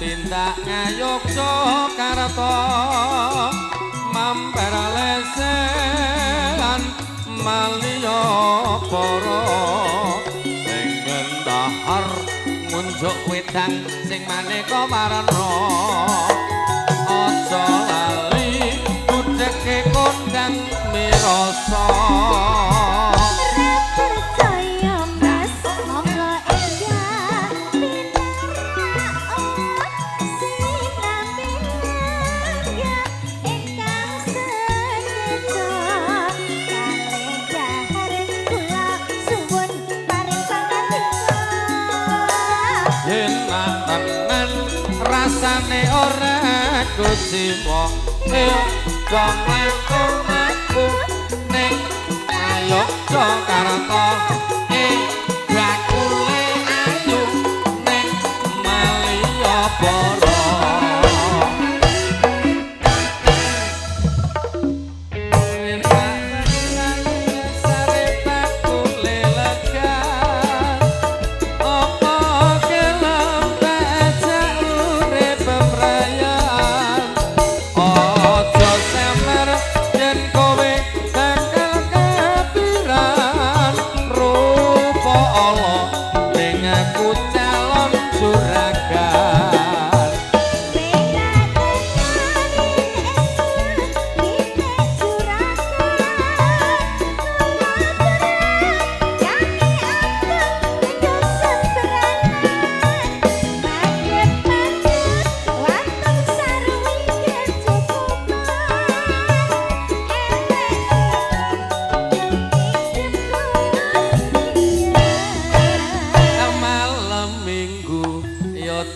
tindak ngayuk Jakarta mampir lesehan Malioporo sing gendahar ngunjuk wedang sing maneka warna aja lali budheke kondang mirasa rasane ora kuciwa dong aku ning ayo Jakarta bakule ayu ning Malioboro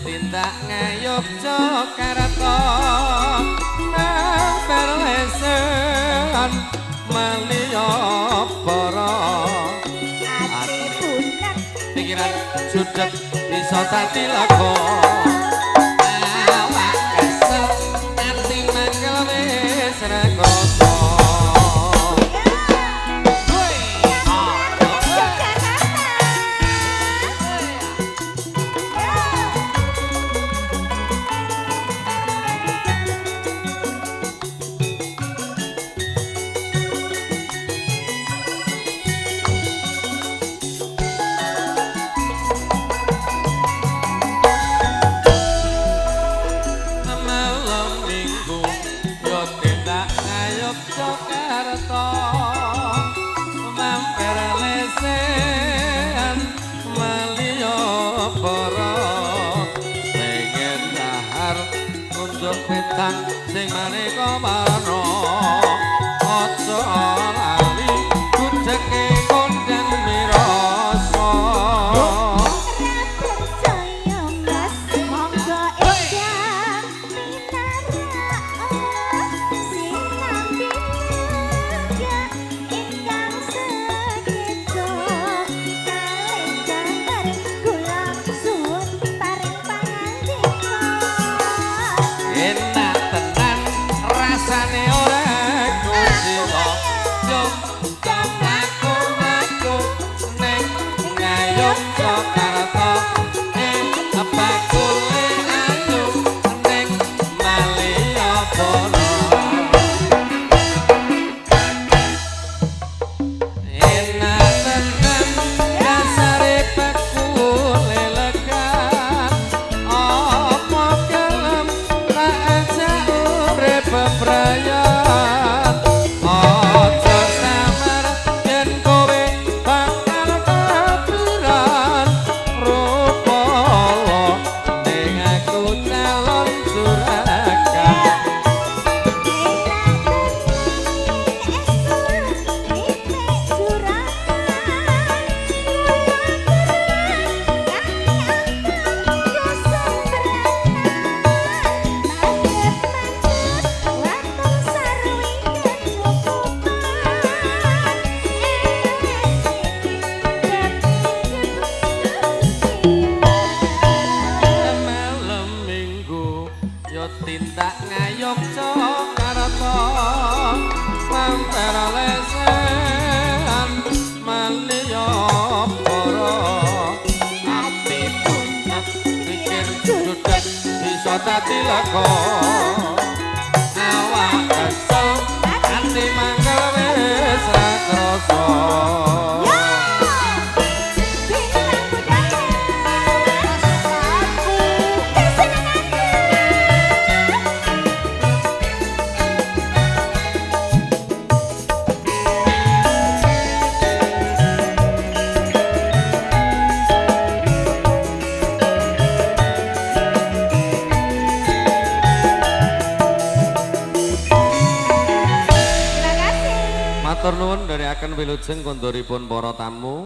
tindak ngayuk Jakarta mampir lesehan Malioboro ati bulat pikiran judeg bisa dadi laga awak kesel ati mangkel wis rekoso Jakarta mampir lesehan Malioboro pengen dahar ngunjuk petang sing maneka warna aja lali budheke kondang mirasa rasane ora kuciwa aku ning ngayuk Jakarta bakule ayu ning Malioboro enak tenan dasare bakule lega apa kelem tak ajak urip bebrayan aja samar yen kowe bakal kaburan rupala ning aku calon juragan tindak ngayuk Jakarta mampir lesehan Malioboro ati punat pikir judeg bisa iso dadi lega awak kesel ati mangkel wis ra krasa Matur nuwun ndherekaken wilujeng kondoripun para tamu.